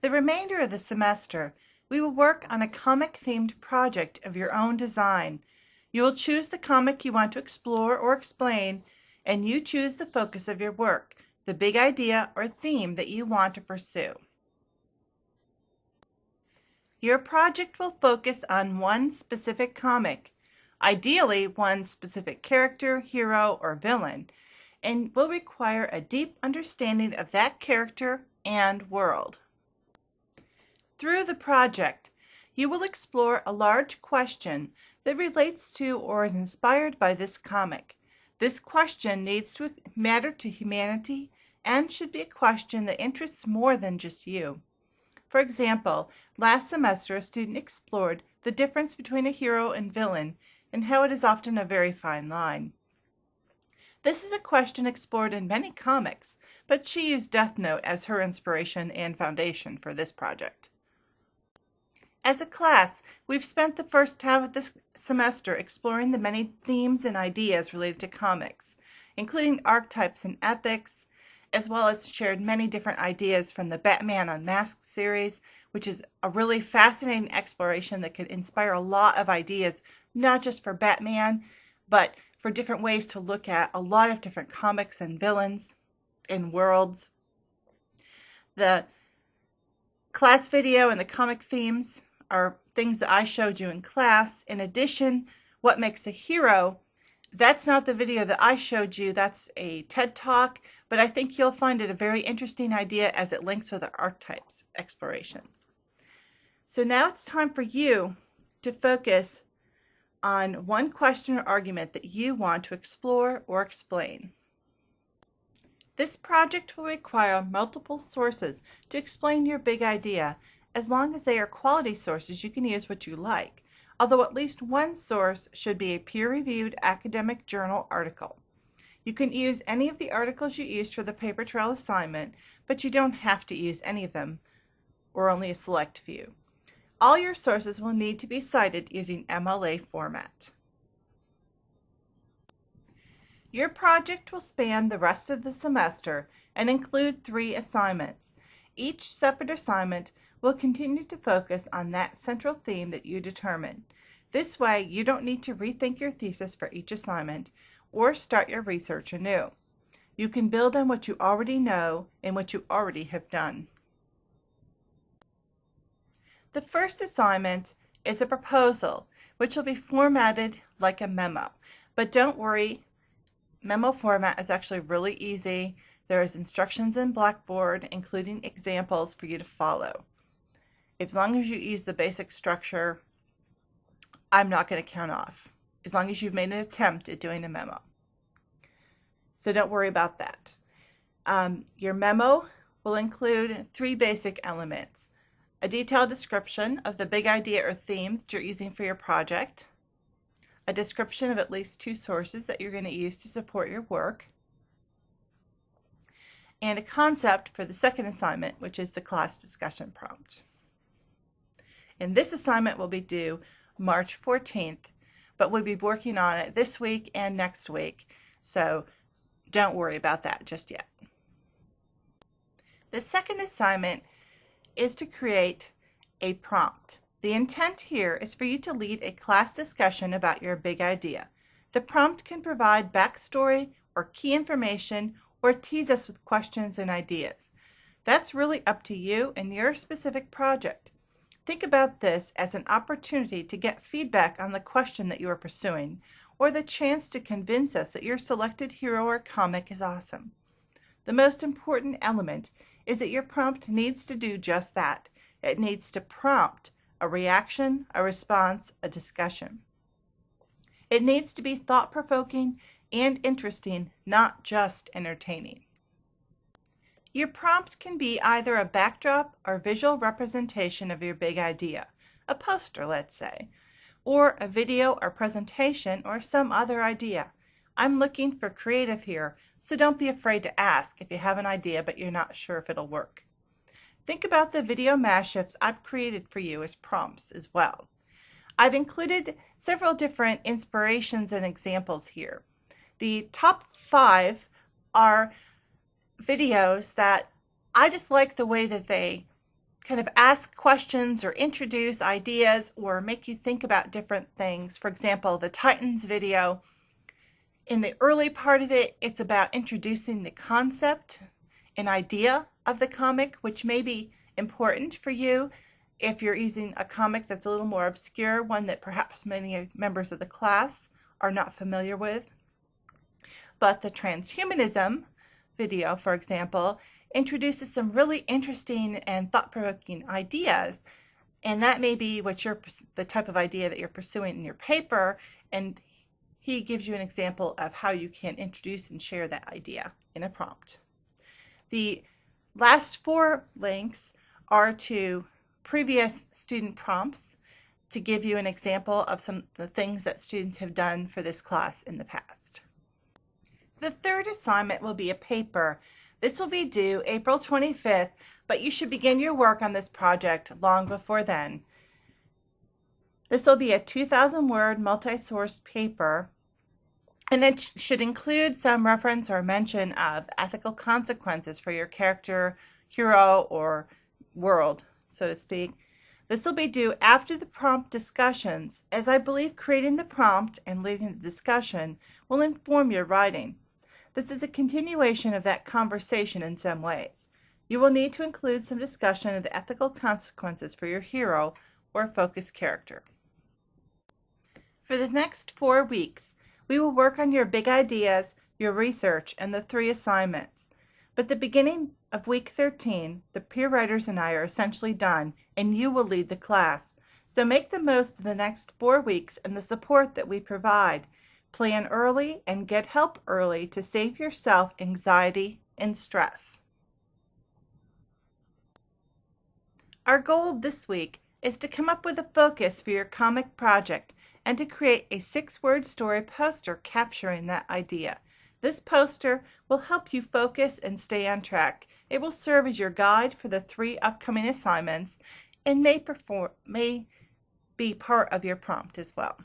The remainder of the semester, we will work on a comic-themed project of your own design. You will choose the comic you want to explore or explain, and you choose the focus of your work, the big idea or theme that you want to pursue. Your project will focus on one specific comic, ideally one specific character, hero, or villain, and will require a deep understanding of that character and world. Through the project, you will explore a large question that relates to or is inspired by this comic. This question needs to matter to humanity and should be a question that interests more than just you. For example, last semester a student explored the difference between a hero and villain and how it is often a very fine line. This is a question explored in many comics, but she used Death Note as her inspiration and foundation for this project. As a class, we've spent the first half of this semester exploring the many themes and ideas related to comics, including archetypes and ethics, as well as shared many different ideas from the Batman Unmasked series, which is a really fascinating exploration that could inspire a lot of ideas, not just for Batman, but for different ways to look at a lot of different comics and villains and worlds. The class video and the comic themes are things that I showed you in class. In addition, what makes a hero, that's not the video that I showed you, that's a TED Talk, but I think you'll find it a very interesting idea as it links with the archetypes exploration. So now it's time for you to focus on one question or argument that you want to explore or explain. This project will require multiple sources to explain your big idea. As long as they are quality sources, you can use what you like, although at least one source should be a peer-reviewed academic journal article. You can use any of the articles you used for the paper trail assignment, but you don't have to use any of them, or only a select few. All your sources will need to be cited using MLA format. Your project will span the rest of the semester and include 3 assignments. Each separate assignment will continue to focus on that central theme that you determine. This way, you don't need to rethink your thesis for each assignment or start your research anew. You can build on what you already know and what you already have done. The first assignment is a proposal, which will be formatted like a memo. But don't worry, memo format is actually really easy. There is instructions in Blackboard, including examples for you to follow. As long as you use the basic structure, I'm not going to count off, as long as you've made an attempt at doing a memo. So don't worry about that. Your memo will include 3 basic elements: a detailed description of the big idea or theme that you're using for your project, a description of at least 2 sources that you're going to use to support your work, and a concept for the second assignment, which is the class discussion prompt. And this assignment will be due March 14th, but we'll be working on it this week and next week, so don't worry about that just yet. The second assignment is to create a prompt. The intent here is for you to lead a class discussion about your big idea. The prompt can provide backstory or key information or tease us with questions and ideas. That's really up to you and your specific project. Think about this as an opportunity to get feedback on the question that you are pursuing, or the chance to convince us that your selected hero or comic is awesome. The most important element is that your prompt needs to do just that. It needs to prompt a reaction, a response, a discussion. It needs to be thought-provoking and interesting, not just entertaining. Your prompt can be either a backdrop or visual representation of your big idea, a poster, let's say, or a video or presentation or some other idea. I'm looking for creative here, so don't be afraid to ask if you have an idea but you're not sure if it'll work. Think about the video mashups I've created for you as prompts as well. I've included several different inspirations and examples here. The top 5 are videos that I just like the way that they kind of ask questions or introduce ideas or make you think about different things. For example, the Titans video, in the early part of it, it's about introducing the concept, an idea of the comic, which may be important for you if you're using a comic that's a little more obscure, one that perhaps many members of the class are not familiar with. But the transhumanism video, for example, introduces some really interesting and thought-provoking ideas, and that may be the type of idea that you're pursuing in your paper, and he gives you an example of how you can introduce and share that idea in a prompt. The last 4 links are to previous student prompts to give you an example of some of the things that students have done for this class in the past. The third assignment will be a paper. This will be due April 25th, but you should begin your work on this project long before then. This will be a 2,000-word multi-source paper, and it should include some reference or mention of ethical consequences for your character, hero, or world, so to speak. This will be due after the prompt discussions, as I believe creating the prompt and leading the discussion will inform your writing. This is a continuation of that conversation in some ways. You will need to include some discussion of the ethical consequences for your hero or focus character. For the next 4 weeks, we will work on your big ideas, your research, and the 3 assignments. But the beginning of week 13, the peer writers and I are essentially done, and you will lead the class. So make the most of the next 4 weeks and the support that we provide. Plan early and get help early to save yourself anxiety and stress. Our goal this week is to come up with a focus for your comic project and to create a 6-word story poster capturing that idea. This poster will help you focus and stay on track. It will serve as your guide for the 3 upcoming assignments and may be part of your prompt as well.